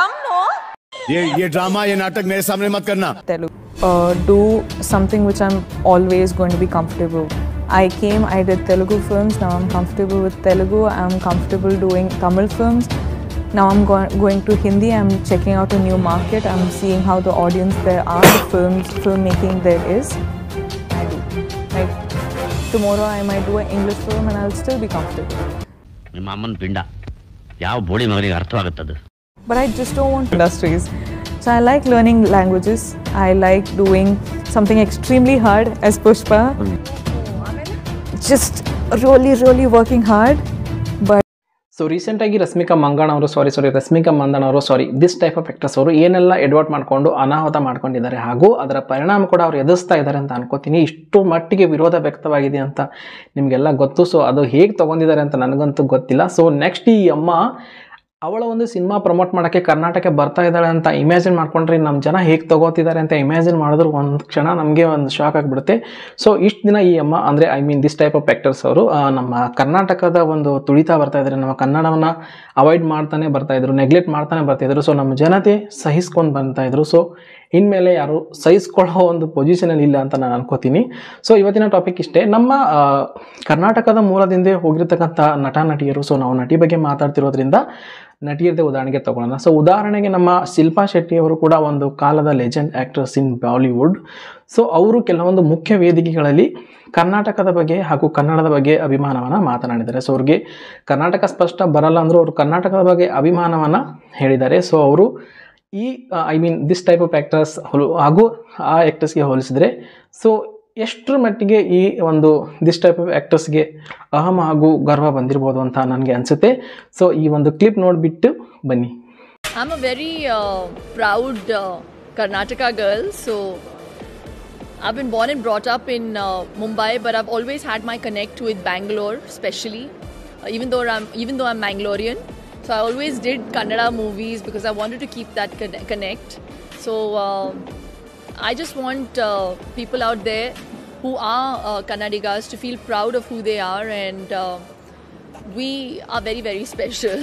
come, no? ये drama ये नाटक मेरे सामने मत करना. Do something which I'm always going to be comfortable. I did Telugu films, now I'm comfortable with Telugu, I'm comfortable doing Tamil films. Now I'm going to Hindi, I'm checking out a new market, I'm seeing how the audience there are, the filmmaking there is. I do. Like, tomorrow I might do an English film and I'll still be comfortable. But I just don't want industries. So I like learning languages. I like doing something extremely hard as Pushpa. Just really working hard. But so ರೀಸೆಂಟಾಗಿ ರಶ್ಮಿಕಾ ಮಂದಣ್ಣ ಅವರು this type of actors ಅವರು ಏನೆಲ್ಲ ಎಡವಟ್ ಮಾಡಿಕೊಂಡು ಅನಾಹುತ ಮಾಡ್ಕೊಂಡಿದ್ದಾರೆ ಹಾಗೂ ಅದರ ಪರಿಣಾಮ ಕೂಡ ಅವರು ಎದುರಿಸ್ತಾ ಇದ್ದಾರೆ ಅಂತ ಅನ್ಕೋತೀನಿ. ಇಷ್ಟು ಮಟ್ಟಿಗೆ ವಿರೋಧ ವ್ಯಕ್ತವಾಗಿದೆ ಅಂತ ನಿಮಗೆಲ್ಲ ಗೊತ್ತು. ಸೊ ಅದು ಹೇಗೆ ತೊಗೊಂಡಿದ್ದಾರೆ ಅಂತ ನನಗಂತೂ ಗೊತ್ತಿಲ್ಲ. ಸೊ ನೆಕ್ಸ್ಟ್ ಈ ಅಮ್ಮ ಅವಳ ಒಂದು ಸಿನಿಮಾ ಪ್ರಮೋಟ್ ಮಾಡೋಕ್ಕೆ ಕರ್ನಾಟಕ ಬರ್ತಾ ಇದ್ದಾಳೆ ಅಂತ ಇಮ್ಯಾಜಿನ್ ಮಾಡ್ಕೊಂಡ್ರೆ ನಮ್ಮ ಜನ ಹೇಗೆ ತೊಗೋತಿದ್ದಾರೆ ಅಂತ ಇಮ್ಯಾಜಿನ್ ಮಾಡಿದ್ರು ಒಂದು ಕ್ಷಣ ನಮಗೆ ಒಂದು ಶಾಕ್ ಆಗಿಬಿಡುತ್ತೆ. ಸೊ ಇಷ್ಟು ದಿನ ಈ ಅಮ್ಮ ಅಂದರೆ ದಿಸ್ ಟೈಪ್ ಆಫ್ ಆ್ಯಕ್ಟರ್ಸ್ ಅವರು ನಮ್ಮ ಕರ್ನಾಟಕದ ಒಂದು ತುಳಿತಾ ಬರ್ತಾಯಿದ್ದಾರೆ, ನಮ್ಮ ಕನ್ನಡವನ್ನು ಅವಾಯ್ಡ್ ಮಾಡ್ತಾನೆ ಬರ್ತಾಯಿದ್ರು, ನೆಗ್ಲೆಕ್ಟ್ ಮಾಡ್ತಾನೆ ಬರ್ತಾಯಿದ್ರು. ಸೊ ನಮ್ಮ ಜನತೆ ಸಹಿಸ್ಕೊಂಡು ಬರ್ತಾಯಿದ್ರು. ಸೊ ಇನ್ಮೇಲೆ ಯಾರು ಸಹಿಸ್ಕೊಳ್ಳೋ ಒಂದು ಪೊಸಿಷನಲ್ಲಿ ಇಲ್ಲ ಅಂತ ನಾನು ಅನ್ಕೋತೀನಿ. ಸೊ ಇವತ್ತಿನ ಟಾಪಿಕ್ ಇಷ್ಟೇ. ನಮ್ಮ ಕರ್ನಾಟಕದ ಮೂಲದಿಂದ ಹೋಗಿರ್ತಕ್ಕಂಥ ನಟ ನಟಿಯರು, ಸೊ ನಾವು ನಟಿ ಬಗ್ಗೆ ಮಾತಾಡ್ತಿರೋದ್ರಿಂದ ನಟಿಯರದೇ ಉದಾಹರಣೆಗೆ ತಗೊಳ್ಳೋಣ. ಸೊ ಉದಾಹರಣೆಗೆ ನಮ್ಮ ಶಿಲ್ಪಾ ಶೆಟ್ಟಿ ಅವರು ಕೂಡ ಒಂದು ಕಾಲದ ಲೆಜೆಂಡ್ ಆ್ಯಕ್ಟ್ರೆಸ್ ಇನ್ ಬಾಲಿವುಡ್. ಸೊ ಅವರು ಕೆಲವೊಂದು ಮುಖ್ಯ ವೇದಿಕೆಗಳಲ್ಲಿ ಕರ್ನಾಟಕದ ಬಗ್ಗೆ ಹಾಗೂ ಕನ್ನಡದ ಬಗ್ಗೆ ಅಭಿಮಾನವನ್ನು ಮಾತನಾಡಿದ್ದಾರೆ. ಸೊ ಅವ್ರಿಗೆ ಕರ್ನಾಟಕ ಸ್ಪಷ್ಟ ಬರಲ್ಲ ಅಂದರೂ ಅವರು ಕರ್ನಾಟಕದ ಬಗ್ಗೆ ಅಭಿಮಾನವನ್ನು ಹೇಳಿದ್ದಾರೆ. ಸೊ ಅವರು ಈ ದಿಸ್ ಟೈಪ್ ಆಫ್ ಆ್ಯಕ್ಟರ್ಸ್ ಹಾಗೂ ಆ ಆ್ಯಕ್ಟರ್ಸ್ಗೆ ಹೋಲಿಸಿದರೆ ಸೊ ಎಷ್ಟರ ಮಟ್ಟಿಗೆ ಈ ಒಂದು ದಿಸ್ ಟೈಪ್ ಆಫ್ ಆ್ಯಕ್ಟರ್ಸ್ಗೆ ಅಹಂ ಹಾಗೂ ಗರ್ವ ಬಂದಿರ್ಬೋದು ಅಂತ ನನಗೆ ಅನಿಸುತ್ತೆ. ಸೊ ಈ ಒಂದು ಕ್ಲಿಪ್ ನೋಡಿಬಿಟ್ಟು ಬನ್ನಿ. I am a very proud Karnataka girl. So I've been born and brought up in Mumbai, but I've always had my connect with Bangalore, especially even though I'm Mangalorean. So I always did Kannada movies because I wanted to keep that connect. So I just want people out there who are Kannadigas to feel proud of who they are, and we are very special.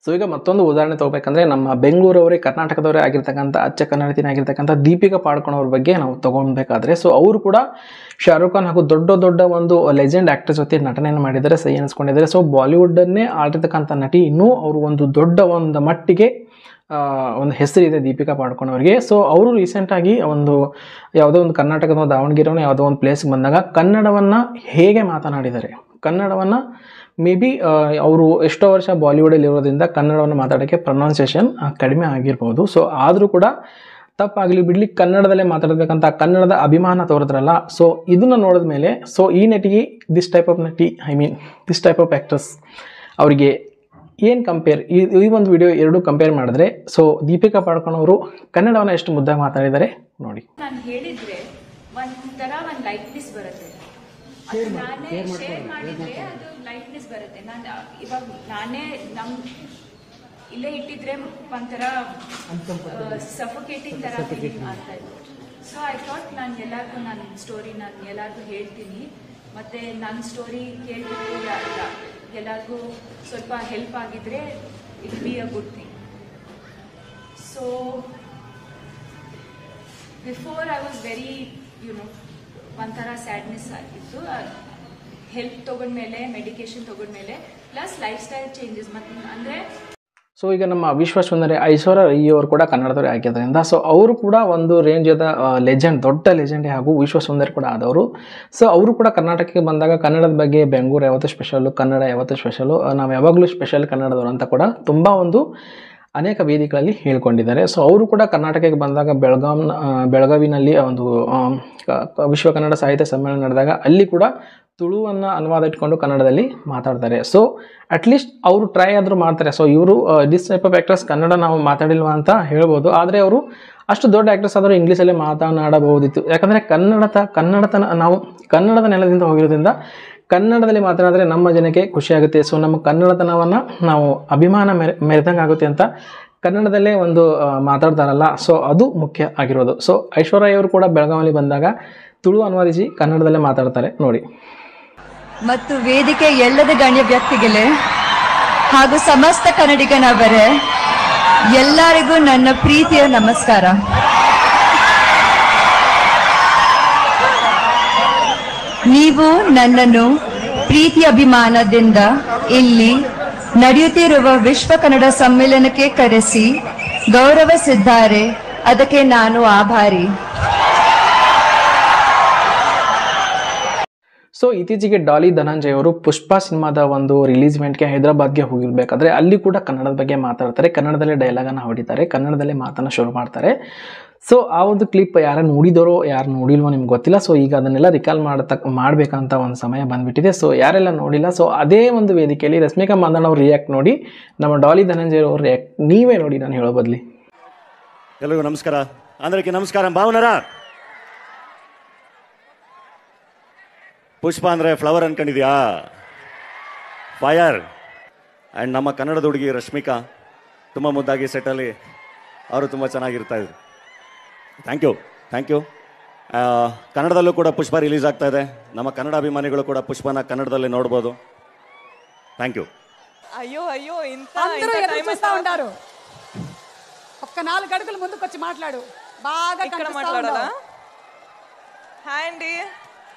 So ಈಗ ಮತ್ತೊಂದು ಉದಾಹರಣೆ ತೊಗೋಬೇಕಂದ್ರೆ ನಮ್ಮ ಬೆಂಗಳೂರವರೇ ಕರ್ನಾಟಕದವರೇ ಆಗಿರ್ತಕ್ಕಂಥ ಅಚ್ಚ ಕನ್ನಡತಿನ ಆಗಿರ್ತಕ್ಕಂಥ ದೀಪಿಕಾ ಪಾಡುಕೋನ್ ಅವ್ರ ಬಗ್ಗೆ ನಾವು ತೊಗೊಳ್ಬೇಕಾದ್ರೆ ಸೊ ಅವರು ಕೂಡ ಶಾರುಖ್ ಖಾನ್ ಹಾಗೂ ದೊಡ್ಡ ಒಂದು ಲೆಜೆಂಡ್ ಆ್ಯಕ್ಟರ್ ಜೊತೆ ನಟನೆಯನ್ನು ಮಾಡಿದ್ದಾರೆ, ಸಹಿ ಅನಿಸ್ಕೊಂಡಿದ್ದಾರೆ. ಸೊ ಬಾಲಿವುಡನ್ನೇ ಆಳಿರ್ತಕ್ಕಂಥ ನಟಿ ಇನ್ನೂ ಅವರು ಒಂದು ದೊಡ್ಡ ಒಂದು ಮಟ್ಟಿಗೆ ಒಂದು ಹೆಸರಿದೆ ದೀಪಿಕಾ ಪಾಡುಕೋನ್ ಅವರಿಗೆ. ಸೊ ಅವರು ರೀಸೆಂಟಾಗಿ ಯಾವುದೋ ಒಂದು ಕರ್ನಾಟಕದ ದಾವಣಗೆರೆನ ಯಾವುದೋ ಒಂದು ಪ್ಲೇಸ್ಗೆ ಬಂದಾಗ ಕನ್ನಡವನ್ನು ಹೇಗೆ ಮಾತನಾಡಿದ್ದಾರೆ, ಕನ್ನಡವನ್ನು ಮೇ ಬಿ ಅವರು ಎಷ್ಟೋ ವರ್ಷ ಬಾಲಿವುಡಲ್ಲಿ ಇರೋದ್ರಿಂದ ಕನ್ನಡವನ್ನು ಮಾತಾಡೋಕ್ಕೆ ಪ್ರೊನೌನ್ಸಿಯೇಷನ್ ಕಡಿಮೆ ಆಗಿರ್ಬೋದು. ಸೊ ಆದರೂ ಕೂಡ ತಪ್ಪಾಗಲಿ ಬಿಡಲಿ ಕನ್ನಡದಲ್ಲೇ ಮಾತಾಡಬೇಕಂತ ಕನ್ನಡದ ಅಭಿಮಾನ ತೋರಿದ್ರಲ್ಲ. ಸೊ ಇದನ್ನು ನೋಡಿದ ಮೇಲೆ ಸೊ ಈ ನಟಿಗೆ ದಿಸ್ ಟೈಪ್ ಆಫ್ ನಟಿ ದಿಸ್ ಟೈಪ್ ಆಫ್ ಆ್ಯಕ್ಟ್ರಸ್ ಅವರಿಗೆ ಏನು ಕಂಪೇರ್, ಈ ಒಂದು ವಿಡಿಯೋ ಎರಡು ಕಂಪೇರ್ ಮಾಡಿದ್ರೆ ಸೊ ದೀಪಿಕಾ ಪಾಡುಕೋನ್ ಅವರು ಕನ್ನಡವನ್ನು ಎಷ್ಟು ಮುದ್ದಾಗಿ ಮಾತಾಡಿದ್ದಾರೆ ನೋಡಿ. ನಾನು ಹೇಳಿದ್ರೆ ಒಂಥರ ಒಂದು ಲೈಟ್ನೆಸ್ ಬರುತ್ತೆ, ನಾನೇ ಶೇರ್ ಮಾಡಿದ್ರೆ ಅದು ಲೈಟ್ನೆಸ್ ಬರುತ್ತೆ. ಇವಾಗ ನಾನೇ ಇಲ್ಲೇ ಇಟ್ಟಿದ್ರೆ ಒಂಥರ ಸಫೋಕೇಟಿಂಗ್ ಥರ ಫೀಲಿಂಗ್ ಆಗ್ತಾ ಇದೆ. ಸೊ ಐ ಥಾಟ್ ನಾನು ನನ್ನ ಸ್ಟೋರಿ ಎಲ್ಲರಿಗೂ ಹೇಳ್ತೀನಿ, ಮತ್ತು ನನ್ನ ಸ್ಟೋರಿ ಕೇಳ್ಬಿಟ್ಟು ಎಲ್ಲರಿಗೂ ಸ್ವಲ್ಪ ಹೆಲ್ಪ್ ಆಗಿದ್ರೆ it be a good thing. So before I was very ಒಂಥರ ಸ್ಯಾಡ್ನೆಸ್ ಆಗಿತ್ತು. ಹೆಲ್ಪ್ ತೊಗೊಂಡ್ಮೇಲೆ, ಮೆಡಿಕೇಶನ್ ತೊಗೊಂಡ್ಮೇಲೆ, ಪ್ಲಸ್ ಲೈಫ್ ಸ್ಟೈಲ್ ಚೇಂಜಸ್ ಅಂದರೆ ಸೊ ಈಗ ನಮ್ಮ ವಿಶ್ವಸುಂದರಿ ಐಶ್ವರ್ಯ ರೈ ಅವರು ಕೂಡ ಕನ್ನಡದವರೇ ಆಗಿದ್ದರಿಂದ ಸೊ ಅವರು ಕೂಡ ಒಂದು ರೇಂಜದ ಲೆಜೆಂಡ್, ದೊಡ್ಡ ಲೆಜೆಂಡ್ ಹಾಗೂ ವಿಶ್ವಸುಂದರಿ ಕೂಡ ಆದವರು. ಸೊ ಅವರು ಕೂಡ ಕರ್ನಾಟಕಕ್ಕೆ ಬಂದಾಗ ಕನ್ನಡದ ಬಗ್ಗೆ ಬೆಂಗಳೂರು ಯಾವತ್ತೂ ಸ್ಪೆಷಲ್ಲು, ಕನ್ನಡ ಯಾವತ್ತೂ ಸ್ಪೆಷಲು, ನಾವು ಯಾವಾಗಲೂ ಸ್ಪೆಷಲ್ ಕನ್ನಡದವರು ಅಂತ ಕೂಡ ತುಂಬ ಅನೇಕ ವೇದಿಕೆಗಳಲ್ಲಿ ಹೇಳ್ಕೊಂಡಿದ್ದಾರೆ. ಸೊ ಅವರು ಕೂಡ ಕರ್ನಾಟಕಕ್ಕೆ ಬಂದಾಗ ಬೆಳಗಾವಿನಲ್ಲಿ ಒಂದು ವಿಶ್ವ ಕನ್ನಡ ಸಾಹಿತ್ಯ ಸಮ್ಮೇಳನ ನಡೆದಾಗ ಅಲ್ಲಿ ಕೂಡ ತುಳುವನ್ನು ಅನುವಾದ ಇಟ್ಕೊಂಡು ಕನ್ನಡದಲ್ಲಿ ಮಾತಾಡ್ತಾರೆ. ಸೊ ಅಟ್ಲೀಸ್ಟ್ ಅವರು ಟ್ರೈ ಆದರೂ ಮಾಡ್ತಾರೆ. ಸೊ ಇವರು this type of actors Kannada ನಾವು ಮಾತಾಡಿಲ್ವಾ ಅಂತ ಹೇಳ್ಬೋದು, ಆದರೆ ಅವರು ಅಷ್ಟು ದೊಡ್ಡ ಆ್ಯಕ್ಟರ್ಸ್ ಆದರೂ ಇಂಗ್ಲೀಷಲ್ಲೇ ಮಾತನಾಡಬಹುದಿತ್ತು. ಯಾಕಂದರೆ ಕನ್ನಡತನ ನಾವು ಕನ್ನಡದ ನೆಲದಿಂದ ಹೋಗಿರೋದ್ರಿಂದ ಕನ್ನಡದಲ್ಲಿ ಮಾತನಾಡಿದ್ರೆ ನಮ್ಮ ಜನಕ್ಕೆ ಖುಷಿಯಾಗುತ್ತೆ. ಸೊ ನಮ್ಮ ಕನ್ನಡತನವನ್ನು ನಾವು ಅಭಿಮಾನ ಮೆರೆದಂಗೆ ಆಗುತ್ತೆ ಅಂತ ಕನ್ನಡದಲ್ಲೇ ಒಂದು ಮಾತಾಡ್ತಾರಲ್ಲ, ಸೊ ಅದು ಮುಖ್ಯ ಆಗಿರೋದು. ಸೊ ಐಶ್ವರ್ಯ ಅವರು ಕೂಡ ಬೆಳಗಾವಿಯಲ್ಲಿ ಬಂದಾಗ ತುಳು ಅನುವಾದಿಸಿ ಕನ್ನಡದಲ್ಲೇ ಮಾತಾಡ್ತಾರೆ ನೋಡಿ. ಮತ್ತು ವೇದಿಕೆ ಎಲ್ಲದ ಗಣ್ಯ ವ್ಯಕ್ತಿಗಳೇ ಹಾಗೂ ಸಮಸ್ತ ಕನ್ನಡಿಗನವರೇ, ಎಲ್ಲರಿಗೂ ನನ್ನ ಪ್ರೀತಿಯ ನಮಸ್ಕಾರ. ನೀವು ನನ್ನನ್ನು ಪ್ರೀತಿ ಅಭಿಮಾನದಿಂದ ಇಲ್ಲಿ ನಡೆಯುತ್ತಿರುವ ವಿಶ್ವ ಕನ್ನಡ ಸಮ್ಮೇಳನಕ್ಕೆ ಕರೆಸಿ ಗೌರವಿಸಿದ್ದಾರೆ. ಅದಕ್ಕೆ ನಾನು ಆಭಾರಿ. ಸೊ ಇತ್ತೀಚೆಗೆ ಡಾಲಿ ಧನಂಜಯ್ ಅವರು ಪುಷ್ಪ ಸಿನಿಮಾದ ಒಂದು ರಿಲೀಸ್ಮೆಂಟ್ಗೆ ಹೈದರಾಬಾದ್ಗೆ ಹೋಗಿರ್ಬೇಕಾದ್ರೆ ಅಲ್ಲಿ ಕೂಡ ಕನ್ನಡದ ಬಗ್ಗೆ ಮಾತಾಡ್ತಾರೆ, ಕನ್ನಡದಲ್ಲೇ ಡೈಲಾಗನ್ನು ಹೊಡಿತಾರೆ, ಕನ್ನಡದಲ್ಲೇ ಮಾತನ್ನು ಶುರು ಮಾಡ್ತಾರೆ. ಸೊ ಆ ಒಂದು ಕ್ಲಿಪ್ ಯಾರು ನೋಡಿದರೋ ಯಾರು ನೋಡಿಲ್ವೋ ನಿಮ್ಗೆ ಗೊತ್ತಿಲ್ಲ. ಸೊ ಈಗ ಅದನ್ನೆಲ್ಲ ರಿಕಾಲ್ ಮಾಡಬೇಕಂತ ಒಂದು ಸಮಯ ಬಂದ್ಬಿಟ್ಟಿದೆ. ಸೊ ಯಾರೆಲ್ಲ ನೋಡಿಲ್ಲ, ಸೊ ಅದೇ ಒಂದು ವೇದಿಕೆಯಲ್ಲಿ ರಶ್ಮಿಕಾ ಮಂದಣ್ಣ ಅವ್ರು ರಿಯಾಕ್ಟ್ ನೋಡಿ, ನಮ್ಮ ಡಾಲಿ ಧನಂಜಯ್ ಅವ್ರು ರಿಯಾಕ್ಟ್ ನೀವೇ ನೋಡಿ ನಾನು ಹೇಳೋ ಬದಲಿ. ಎಲ್ಲರಿಗೂ ನಮಸ್ಕಾರ. అందరికీ నమస్కారం. బాగున్నారా? ಪುಷ್ಪ ಅಂದರೆ ಫ್ಲವರ್ ಅನ್ಕೊಂಡಿದ್ಯಾ? ಫೈರ್. ಆ್ಯಂಡ್ ನಮ್ಮ ಕನ್ನಡದ ಹುಡುಗಿ ರಶ್ಮಿಕಾ ತುಂಬ ಮುದ್ದಾಗಿ ಸೆಟ್ಟಲ್ಲಿ ಅವರು ತುಂಬ ಚೆನ್ನಾಗಿರ್ತಾ ಇದ್ರು. Thank you. ಕನ್ನಡದಲ್ಲೂ ಕೂಡ ಪುಷ್ಪ ರಿಲೀಸ್ ಆಗ್ತಾ ಇದೆ. ನಮ್ಮ ಕನ್ನಡ ಅಭಿಮಾನಿಗಳು ಕೂಡ ಪುಷ್ಪನ ಕನ್ನಡದಲ್ಲಿ ನೋಡ್ಬೋದು. Thank you. అయ్యో ఇంత ఉంటారు. ఒక్క 4 అడుగులు ముందుకు వచ్చి మాట్లాడు. బాగా ఇక్కడ మాట్లాడాలా? హాయ్ అండి,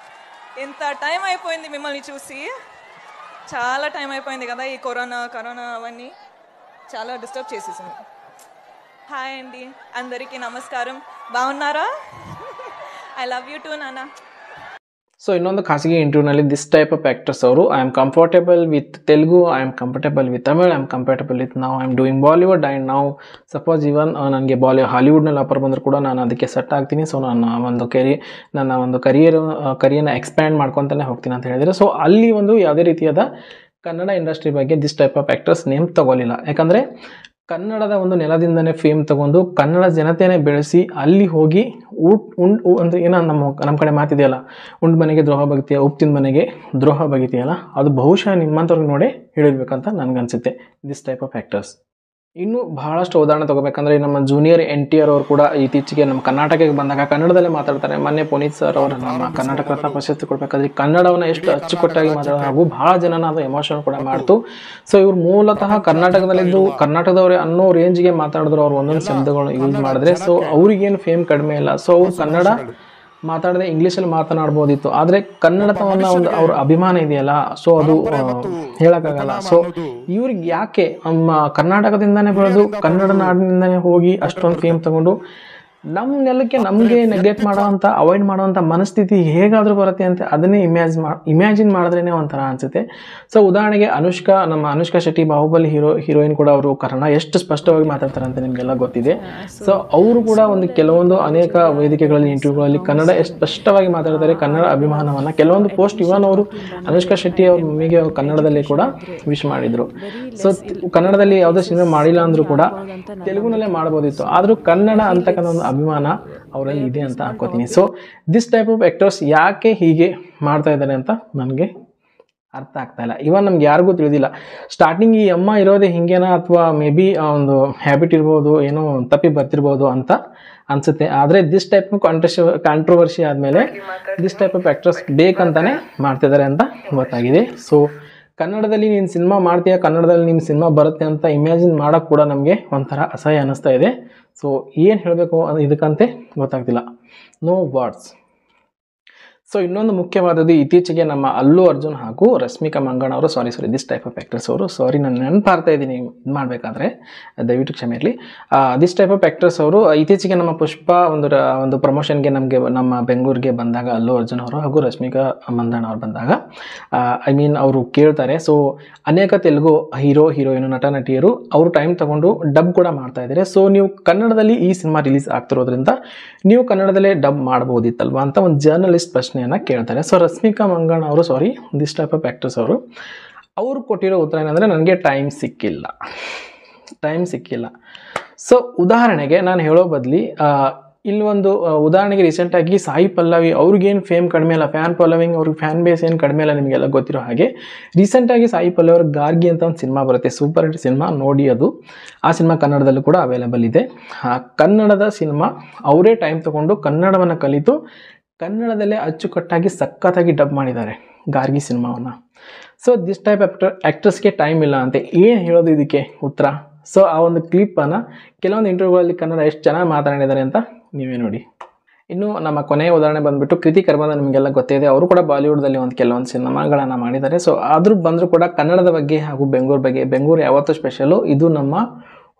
ఇంత టైం అయిపోయింది మిమ్మల్ని చూసి. చాలా టైం అయిపోయింది కదా, ఈ కరోనా అవన్నీ చాలా డిస్టర్బ్ చేసేసింది. హాయ్ అండి, అందరికీ నమస్కారం. బాగున్నారా? ఐ లవ్ యూ టూ నాన్న. ಸೊ ಇನ್ನೊಂದು ಖಾಸಗಿ ಇಂಟರ್ವ್ಯೂನಲ್ಲಿ ದಿಸ್ ಟೈಪ್ ಆಫ್ ಆ್ಯಕ್ಟರ್ಸ್ ಅವರು I am comfortable with Telugu, I am comfortable with Tamil, I am comfortable with ನಾವು I am doing Bollywood and ನಾವು ಸಪೋಸ್ ಇವನ್ ನನಗೆ ಹಾಲಿವುಡ್ನಲ್ಲಿ ಆಫರ್ ಬಂದರೂ ಕೂಡ ನಾನು ಅದಕ್ಕೆ ಸೆಟ್ ಆಗ್ತೀನಿ. ಸೊ ನನ್ನ ಒಂದು ಕರಿಯರ್ನ ಎಕ್ಸ್ಪ್ಯಾಂಡ್ ಮಾಡ್ಕೊತಾನೆ ಹೋಗ್ತೀನಿ ಅಂತ ಹೇಳಿದರೆ. ಸೊ ಅಲ್ಲಿ ಒಂದು ಯಾವುದೇ ರೀತಿಯಾದ ಕನ್ನಡ ಇಂಡಸ್ಟ್ರಿ ಬಗ್ಗೆ this type of actors name ತಗೊಳ್ಳಿಲ್ಲ. ಯಾಕಂದರೆ ಕನ್ನಡದ ಒಂದು ನೆಲದಿಂದನೇ ಫೇಮ್ ತಗೊಂಡು ಕನ್ನಡ ಜನತೆನೇ ಬೆಳೆಸಿ ಅಲ್ಲಿ ಹೋಗಿ ಒಂದು ಏನೋ ನಮ್ಮ ಕಡೆ ಮಾತಿದೆಯಲ್ಲ, ಉಂಡು ಮನೆಗೆ ದ್ರೋಹ ಬಗೆತೀಯ, ಉಪ್ಪಿನ ಮನೆಗೆ ದ್ರೋಹ ಬಗೆತೀಯಲ್ಲ, ಅದು ಬಹುಶಃ ನಿಮ್ಮಂಥವ್ರಿಗೆ ನೋಡೇ ಹೇಳಿರ್ಬೇಕಂತ ನನಗನ್ಸುತ್ತೆ ದಿಸ್ ಟೈಪ್ ಆಫ್ ಆ್ಯಕ್ಟರ್ಸ್. ಇನ್ನೂ ಬಹಳಷ್ಟು ಉದಾಹರಣೆ ತೊಗೋಬೇಕಂದ್ರೆ ನಮ್ಮ ಜೂನಿಯರ್ NTR ಅವರು ಕೂಡ ಇತ್ತೀಚೆಗೆ ನಮ್ಮ ಕರ್ನಾಟಕಕ್ಕೆ ಬಂದಾಗ ಕನ್ನಡದಲ್ಲೇ ಮಾತಾಡ್ತಾರೆ. ಮೊನ್ನೆ ಪುನೀತ್ ಸರ್ ಅವರು ನಮ್ಮ ಕರ್ನಾಟಕ ರತ್ನ ಪ್ರಶಸ್ತಿ ಕೊಡಬೇಕಾದ್ರೆ ಕನ್ನಡವನ್ನು ಎಷ್ಟು ಅಚ್ಚುಕಟ್ಟಾಗಿ ಮಾತಾಡೋದು ಹಾಗೂ ಭಾಳ ಜನನ ಅದು ಎಮೋಷನ್ ಕೂಡ ಮಾಡ್ತು. ಸೊ ಇವ್ರು ಮೂಲತಃ ಕರ್ನಾಟಕದಲ್ಲಿದ್ದು ಕರ್ನಾಟಕದವ್ರೆ ಅನ್ನೋ ರೇಂಜ್ಗೆ ಮಾತಾಡಿದ್ರು. ಅವ್ರು ಒಂದೊಂದು ಶಬ್ದಗಳು ಯೂಸ್ ಮಾಡಿದ್ರೆ ಸೊ ಅವ್ರಿಗೇನು ಫೇಮ್ ಕಡಿಮೆ ಇಲ್ಲ. ಸೊ ಅವ್ರು ಕನ್ನಡ ಮಾತಾಡದೆ ಇಂಗ್ಲೀಷಲ್ಲಿ ಮಾತನಾಡ್ಬೋದಿತ್ತು, ಆದರೆ ಕನ್ನಡತವನ್ನ ಒಂದು ಅವ್ರ ಅಭಿಮಾನ ಇದೆಯಲ್ಲ, ಸೊ ಅದು ಹೇಳಕ್ಕಾಗಲ್ಲ. ಸೊ ಇವ್ರಿಗೆ ಯಾಕೆ ನಮ್ಮ ಕರ್ನಾಟಕದಿಂದಾನೇ ಬೆಳೆದು ಕನ್ನಡ ನಾಡಿನಿಂದಾನೇ ಹೋಗಿ ಅಷ್ಟೊಂದು ಫೇಮ್ ತಗೊಂಡು ನಮ್ಮ ನೆಲಕ್ಕೆ ನಮಗೆ ನೆಗ್ಲೆಕ್ಟ್ ಮಾಡೋವಂಥ ಅವಾಯ್ಡ್ ಮಾಡೋವಂಥ ಮನಸ್ಥಿತಿ ಹೇಗಾದರೂ ಬರುತ್ತೆ ಅಂತ ಅದನ್ನೇ ಇಮ್ಯಾಜಿನ್ ಮಾಡಿದ್ರೇ ಒಂಥರ ಅನಿಸುತ್ತೆ. ಸೊ ಉದಾಹರಣೆಗೆ ನಮ್ಮ ಅನುಷ್ಕಾ ಶೆಟ್ಟಿ ಬಾಹುಬಲಿ ಹೀರೋಯಿನ್ ಕೂಡ ಅವರು ಕನ್ನಡ ಎಷ್ಟು ಸ್ಪಷ್ಟವಾಗಿ ಮಾತಾಡ್ತಾರೆ ಅಂತ ನಿಮಗೆಲ್ಲ ಗೊತ್ತಿದೆ. ಸೊ ಅವರು ಕೂಡ ಕೆಲವೊಂದು ಅನೇಕ ವೇದಿಕೆಗಳಲ್ಲಿ ಇಂಟರ್ವ್ಯೂಗಳಲ್ಲಿ ಕನ್ನಡ ಎಷ್ಟು ಸ್ಪಷ್ಟವಾಗಿ ಮಾತಾಡ್ತಾರೆ, ಕನ್ನಡ ಅಭಿಮಾನವನ್ನು. ಕೆಲವೊಂದು ಪೋಸ್ಟ್ ಇವನ್ ಅವರು ಅನುಷ್ಕಾ ಶೆಟ್ಟಿ ಅವ್ರ ಮಮ್ಮಿಗೆ ಕನ್ನಡದಲ್ಲಿ ಕೂಡ ವಿಶ್ ಮಾಡಿದರು. ಸೊ ಕನ್ನಡದಲ್ಲಿ ಯಾವುದೇ ಸಿನಿಮಾ ಮಾಡಿಲ್ಲ ಅಂದರೂ ಕೂಡ ತೆಲುಗುನಲ್ಲೇ ಮಾಡ್ಬೋದಿತ್ತು, ಆದರೂ ಕನ್ನಡ ಅಂತಕ್ಕಂಥ ಒಂದು ಅಭಿಮಾನ ಅವರಲ್ಲಿ ಇದೆ ಅಂತ ಅನ್ಕೋತೀನಿ. So this type of actors ಯಾಕೆ ಹೀಗೆ ಮಾಡ್ತಾ ಇದ್ದಾರೆ ಅಂತ ನನಗೆ ಅರ್ಥ ಆಗ್ತಾ ಇಲ್ಲ. ಇವನ್ ನಮ್ಗೆ ಯಾರಿಗೂ ತಿಳಿದಿಲ್ಲ. ಸ್ಟಾರ್ಟಿಂಗ್ ಈ ಅಮ್ಮ ಇರೋದೇ ಹಿಂಗೇನಾ ಅಥವಾ ಮೇ ಬಿ ಒಂದು ಹ್ಯಾಬಿಟ್ ಇರ್ಬೋದು, ಏನೋ ತಪ್ಪಿ ಬರ್ತಿರ್ಬೋದು ಅಂತ ಅನಿಸುತ್ತೆ. ಆದರೆ ದಿಸ್ ಟೈಪ್ ಕಾಂಟ್ರವರ್ಸಿ ಆದಮೇಲೆ ದಿಸ್ ಟೈಪ್ ಆಫ್ ಆ್ಯಕ್ಟರ್ಸ್ ಬೇಕಂತಾನೆ ಮಾಡ್ತಿದ್ದಾರೆ ಅಂತ ಗೊತ್ತಾಗಿದೆ. ಸೊ ಕನ್ನಡದಲ್ಲಿ ನೀನು ಸಿನಿಮಾ ಮಾಡ್ತೀಯ, ಕನ್ನಡದಲ್ಲಿ ನಿಮ್ಮ ಸಿನಿಮಾ ಬರುತ್ತೆ ಅಂತ ಇಮ್ಯಾಜಿನ್ ಮಾಡೋಕ್ಕೆ ಕೂಡ ನಮಗೆ ಒಂಥರ ಅಸಹ್ಯ ಅನ್ನಿಸ್ತಾ ಇದೆ. ಸೊ ಏನು ಹೇಳಬೇಕು ಇದಕ್ಕಂತೆ ಗೊತ್ತಾಗ್ತಿಲ್ಲ. No words. ಸೊ ಇನ್ನೊಂದು ಮುಖ್ಯವಾದದ್ದು ಇತ್ತೀಚೆಗೆ ನಮ್ಮ ಅಲ್ಲು ಅರ್ಜುನ್ ಹಾಗೂ ರಶ್ಮಿಕಾ ಮಂಗಣ್ಣ ಅವರು sorry this type of actors ಅವರು ನಾನು ನೆನಪಾರ್ತಾ ಇದ್ದೀನಿ ಇದು ಮಾಡಬೇಕಾದ್ರೆ, ದಯವಿಟ್ಟು ಕ್ಷಮೆ ಇರಲಿ. ದಿಸ್ ಟೈಪ್ ಆಫ್ ಆ್ಯಕ್ಟರ್ಸ್ ಅವರು ಇತ್ತೀಚೆಗೆ ನಮ್ಮ ಪುಷ್ಪ ಒಂದು ಪ್ರಮೋಷನ್ಗೆ ನಮ್ಮ ಬೆಂಗಳೂರಿಗೆ ಬಂದಾಗ ಅಲ್ಲು ಅರ್ಜುನ್ ಅವರು ಹಾಗೂ ರಶ್ಮಿಕಾ ಮಂದಣ್ಣ ಅವರು ಬಂದಾಗ ಅವರು ಕೇಳ್ತಾರೆ. ಸೊ ಅನೇಕ ತೆಲುಗು ಹೀರೋಯಿನ್ ನಟ ನಟಿಯರು ಅವರು ಟೈಮ್ ತಗೊಂಡು ಡಬ್ ಕೂಡ ಮಾಡ್ತಾ ಇದ್ದಾರೆ. ಸೊ ನೀವು ಕನ್ನಡದಲ್ಲಿ ಈ ಸಿನಿಮಾ ರಿಲೀಸ್ ಆಗ್ತಿರೋದ್ರಿಂದ ನೀವು ಕನ್ನಡದಲ್ಲೇ ಡಬ್ ಮಾಡ್ಬೋದಿತ್ತಲ್ವಾ ಅಂತ ಒಂದು ಜರ್ನಲಿಸ್ಟ್ ಪ್ರಶ್ನೆಯನ್ನು ಕೇಳ್ತಾರೆ. ಸೊ ರಶ್ಮಿಕಾ ಮಂಗಣ್ಣ ಅವರು ದಿಸ್ ಟೈಪ್ ಆಫ್ ಆ್ಯಕ್ಟರ್ಸ್ ಅವರು ಕೊಟ್ಟಿರೋ ಉತ್ತರ ಏನಂದರೆ ನನಗೆ ಟೈಮ್ ಸಿಕ್ಕಿಲ್ಲ. ಸೊ ಉದಾಹರಣೆಗೆ ನಾನು ಹೇಳೋ ಬದಲಿ ಇಲ್ಲಿ ಒಂದು ಉದಾಹರಣೆಗೆ ರೀಸೆಂಟಾಗಿ ಸಾಯಿ ಪಲ್ಲವಿ ಅವ್ರಿಗೇನು ಫೇಮ್ ಕಡಿಮೆ ಇಲ್ಲ, ಅವ್ರಿಗೆ ಫ್ಯಾನ್ ಬೇಸ್ ಏನು ಕಡಿಮೆ ಇಲ್ಲ, ನಿಮಗೆಲ್ಲ ಗೊತ್ತಿರೋ ಹಾಗೆ ರೀಸೆಂಟಾಗಿ ಸಾಯಿ ಪಲ್ಲವಿ ಅವ್ರ ಗಾರ್ಗಿ ಅಂತ ಒಂದು ಸಿನಿಮಾ ಬರುತ್ತೆ, ಸೂಪರ್ ಹಿಟ್ ಸಿನಿಮಾ, ನೋಡಿ ಅದು. ಆ ಸಿನಿಮಾ ಕನ್ನಡದಲ್ಲೂ ಕೂಡ ಅವೈಲೇಬಲ್ ಇದೆ. ಕನ್ನಡದ ಸಿನಿಮಾ ಅವರೇ ಟೈಮ್ ತೊಗೊಂಡು ಕನ್ನಡವನ್ನು ಕಲಿತು ಕನ್ನಡದಲ್ಲೇ ಅಚ್ಚುಕಟ್ಟಾಗಿ ಸಖತ್ತಾಗಿ ಡಬ್ ಮಾಡಿದ್ದಾರೆ ಗಾರ್ಗಿ ಸಿನಿಮಾವನ್ನು. ಸೊ ದಿಸ್ ಟೈಪ್ ಆ್ಯಕ್ಟರ್ಸ್ಗೆ ಟೈಮ್ ಇಲ್ಲ ಅಂತ ಏನು ಹೇಳೋದು ಇದಕ್ಕೆ ಉತ್ತರ? ಸೊ ಆ ಒಂದು ಕ್ಲಿಪ್ಪನ್ನು ಕೆಲವೊಂದು ಇಂಟರ್ವ್ಯೂಗಳಲ್ಲಿ ಕನ್ನಡ ಎಷ್ಟು ಚೆನ್ನಾಗಿ ಮಾತನಾಡಿದ್ದಾರೆ ಅಂತ ನೀವೇ ನೋಡಿ. ಇನ್ನು ನಮ್ಮ ಕೊನೆಯ ಉದಾಹರಣೆ ಬಂದುಬಿಟ್ಟು ಕೃತಿ ಕರ್ಮದ ನಿಮಗೆಲ್ಲ ಗೊತ್ತಿದೆ. ಅವರು ಕೂಡ ಬಾಲಿವುಡ್ದಲ್ಲಿ ಕೆಲವೊಂದು ಸಿನಿಮಾಗಳನ್ನು ಮಾಡಿದ್ದಾರೆ. ಸೊ ಆದರೂ ಬಂದರೂ ಕೂಡ ಕನ್ನಡದ ಬಗ್ಗೆ ಹಾಗೂ ಬೆಂಗಳೂರು ಬಗ್ಗೆ, ಬೆಂಗಳೂರು ಯಾವತ್ತೂ ಸ್ಪೆಷಲು, ಇದು ನಮ್ಮ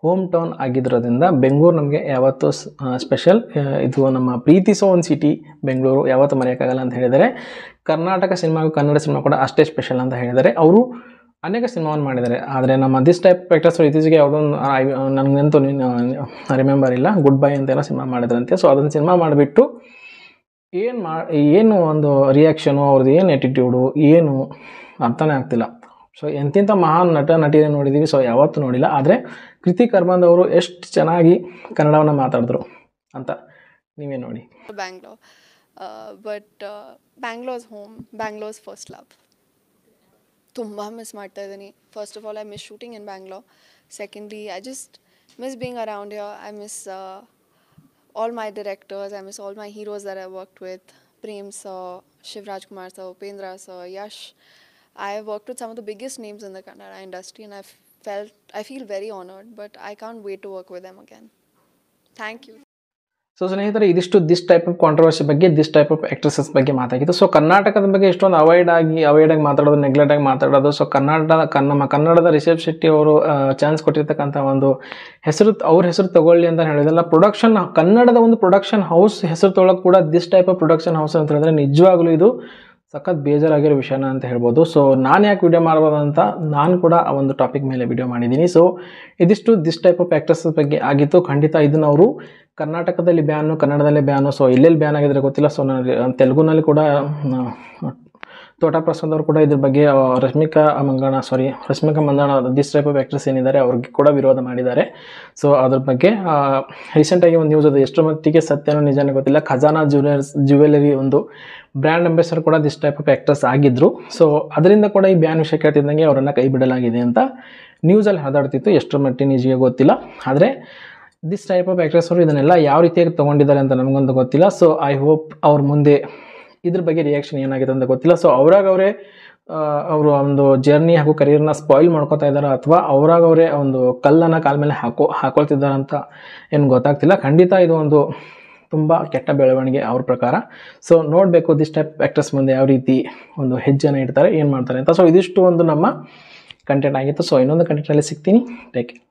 ಹೋಮ್ ಟೌನ್ ಆಗಿರೋದ್ರಿಂದ ಬೆಂಗಳೂರು ನಮಗೆ ಯಾವತ್ತೂ ಸ್ಪೆಷಲ್. ಇದು ನಮ್ಮ ಪ್ರೀತಿಸೋ ಒಂದು ಸಿಟಿ ಬೆಂಗಳೂರು, ಯಾವತ್ತೂ ಮರೆಯೋಕ್ಕಾಗಲ್ಲ ಅಂತ ಹೇಳಿದರೆ. ಕರ್ನಾಟಕ ಸಿನಿಮಾಗೂ ಕನ್ನಡ ಸಿನಿಮಾ ಕೂಡ ಅಷ್ಟೇ ಸ್ಪೆಷಲ್ ಅಂತ ಹೇಳಿದ್ದಾರೆ. ಅವರು ಅನೇಕ ಸಿನಿಮಾವನ್ನು ಮಾಡಿದ್ದಾರೆ. ಆದರೆ ನಮ್ಮ ದಿಸ್ ಟೈಪ್ ಆ್ಯಕ್ಟರ್ಸ್ ಇತ್ತೀಚೆಗೆ ಯಾವುದೊಂದು ನನಗಂತೂ ರಿಮೆಂಬರ್ ಇಲ್ಲ, ಗುಡ್ ಬೈ ಅಂತ ಏನೋ ಸಿನಿಮಾ ಮಾಡಿದ್ರಂತೆ. ಸೊ ಅದನ್ನು ಸಿನಿಮಾ ಮಾಡಿಬಿಟ್ಟು ಏನು ಒಂದು ರಿಯಾಕ್ಷನು, ಅವ್ರದ್ದು ಏನು ಆ್ಯಟಿಟ್ಯೂಡು ಏನು ಅರ್ಥನೇ ಆಗ್ತಿಲ್ಲ. ಸೊ ಎಂತಿಂಥ ಮಹಾನ್ ನಟ ನಟಿಯರೇ ನೋಡಿದ್ದೀವಿ, ಸೊ ಯಾವತ್ತೂ ನೋಡಿಲ್ಲ. ಆದರೆ ಕೃತಿ ಕರ್ಮಂದ್ ಅವರು ಎಷ್ಟು ಚೆನ್ನಾಗಿ ಕನ್ನಡವನ್ನು ಮಾತಾಡಿದ್ರು ಅಂತ ನೀವೇ ನೋಡಿ. Bangalore, but Bangalore's home, Bangalore's first love. ತುಂಬ ಮಿಸ್ ಮಾಡ್ತಾ ಇದ್ದೀನಿ. First of all I miss shooting in Bangalore. Secondly I just miss being around here. I miss all my directors, I miss all my heroes that I worked with, Prem sir, Shivraj Kumar sir, Upendra sir, Yash. I have worked with some of the biggest names in the Kannada industry and I feel very honored, but I can't wait to work with them again. Thank you. So ಸ್ನೇಹಿತರೆ, ಇದಿಷ್ಟು this type of controversy ಬಗ್ಗೆ, this type of actresses ಬಗ್ಗೆ ಮಾತಾಗಿತ್ತು. So ಕರ್ನಾಟಕದ ಬಗ್ಗೆ ಇಷ್ಟೊಂದು avoid ಆಗಿ ಮಾತಾಡೋದು, neglect ಆಗಿ ಮಾತಾಡೋದು. ಸೊ ನಮ್ಮ ಕನ್ನಡದ ರಿಷಬ್ ಶೆಟ್ಟಿ ಅವರು ಚಾನ್ಸ್ ಕೊಟ್ಟಿರ್ತಕ್ಕಂಥ ಒಂದು ಅವ್ರ ಹೆಸರು ತಗೊಳ್ಳಿ ಅಂತ ಹೇಳಿದಲ್ಲ, ಕನ್ನಡದ ಒಂದು ಪ್ರೊಡಕ್ಷನ್ ಹೌಸ್ ಹೆಸರು ತೊಗೊಳಕ್ಕೆ ಕೂಡ this type of production house ಅಂತ ಹೇಳಿದ್ರೆ ನಿಜವಾಗ್ಲೂ ಇದು ಸಖತ್ ಬೇಜಾರಾಗಿರೋ ವಿಷಯನ ಅಂತ ಹೇಳ್ಬೋದು. ಸೊ ನಾನು ಯಾಕೆ ವಿಡಿಯೋ ಮಾಡ್ಬೋದು ಅಂತ ನಾನು ಕೂಡ ಆ ಒಂದು ಟಾಪಿಕ್ ಮೇಲೆ ವಿಡಿಯೋ ಮಾಡಿದ್ದೀನಿ. ಸೊ ಇದಿಷ್ಟು ದಿಸ್ ಟೈಪ್ ಆಫ್ ಆ್ಯಕ್ಟ್ರೆಸಸ್ ಬಗ್ಗೆ ಆಗಿತ್ತು. ಖಂಡಿತ ಇದನ್ನು ಅವರು ಕರ್ನಾಟಕದಲ್ಲಿ ಬ್ಯಾನು, ಕನ್ನಡದಲ್ಲೇ ಬ್ಯಾನು, ಸೊ ಎಲ್ಲೆಲ್ಲಿ ಬ್ಯಾನ್ ಆಗಿದ್ರೆ ಗೊತ್ತಿಲ್ಲ. ಸೊ ನಾನು ತೆಲುಗುನಲ್ಲಿ ಕೂಡ ತೋಟ ಪ್ರಸಾದ್ ಅವರು ಕೂಡ ಇದ್ರ ಬಗ್ಗೆ Rashmika Mandanna this type of actress ಏನಿದ್ದಾರೆ ಅವ್ರಿಗೆ ಕೂಡ ವಿರೋಧ ಮಾಡಿದ್ದಾರೆ. ಸೊ ಅದ್ರ ಬಗ್ಗೆ ರೀಸೆಂಟಾಗಿ ಒಂದು ನ್ಯೂಸ್ ಅದು, ಎಷ್ಟು ಮಟ್ಟಿಗೆ ಸತ್ಯನೋ ನಿಜನೂ ಗೊತ್ತಿಲ್ಲ. ಖಜಾನಾ ಜ್ಯುವೆಲರಿ ಒಂದು ಬ್ರ್ಯಾಂಡ್ ಅಂಬಾಸಿಡರ್ ಕೂಡ ದಿಸ್ ಟೈಪ್ ಆಫ್ ಆ್ಯಕ್ಟ್ರೆಸ್ ಆಗಿದ್ದರು. ಸೊ ಅದರಿಂದ ಕೂಡ ಈ ಬ್ಯಾನ್ ವಿಷಯ ಕೇಳ್ತಿದ್ದಂಗೆ ಅವರನ್ನು ಕೈ ಬಿಡಲಾಗಿದೆ ಅಂತ ನ್ಯೂಸಲ್ಲಿ ಹರಿದಾಡ್ತಿತ್ತು. ಎಷ್ಟರ ಮಟ್ಟಿಗೆ ನಿಜಗೆ ಗೊತ್ತಿಲ್ಲ. ಆದರೆ ದಿಸ್ ಟೈಪ್ ಆಫ್ ಆ್ಯಕ್ಟ್ರೆಸ್ ಅವರು ಇದನ್ನೆಲ್ಲ ಯಾವ ರೀತಿಯಾಗಿ ತೊಗೊಂಡಿದ್ದಾರೆ ಅಂತ ನಮಗೊಂದು ಗೊತ್ತಿಲ್ಲ. ಸೊ ಐ ಹೋಪ್ ಅವ್ರ ಮುಂದೆ ಇದ್ರ ಬಗ್ಗೆ ರಿಯಾಕ್ಷನ್ ಏನಾಗಿದೆ ಅಂತ ಗೊತ್ತಿಲ್ಲ. ಸೊ ಅವರೇ ಅವರು ಒಂದು ಜರ್ನಿ ಹಾಗೂ ಕರಿಯರ್ನ ಸ್ಪಾಯ್ಲ್ ಮಾಡ್ಕೋತಾ ಇದ್ದಾರೆ, ಅಥವಾ ಅವರೇ ಒಂದು ಕಲ್ಲನ್ನು ಕಾಲ ಮೇಲೆ ಹಾಕೊಳ್ತಿದ್ದಾರೆ ಅಂತ ಏನು ಗೊತ್ತಾಗ್ತಿಲ್ಲ. ಖಂಡಿತ ಇದು ಒಂದು ತುಂಬ ಕೆಟ್ಟ ಬೆಳವಣಿಗೆ ಅವ್ರ ಪ್ರಕಾರ. ಸೊ ನೋಡಬೇಕು ದಿಸ್ ಟೈಪ್ ಆ್ಯಕ್ಟ್ರೆಸ್ ಮುಂದೆ ಯಾವ ರೀತಿ ಒಂದು ಹೆಜ್ಜೆನ ಇಡ್ತಾರೆ, ಏನು ಮಾಡ್ತಾರೆ ಅಂತ. ಸೊ ಇದಿಷ್ಟು ಒಂದು ನಮ್ಮ ಕಂಟೆಂಟ್ ಆಗಿತ್ತು. ಸೊ ಇನ್ನೊಂದು ಕಂಟೆಂಟಲ್ಲಿ ಸಿಗ್ತೀನಿ. Take care.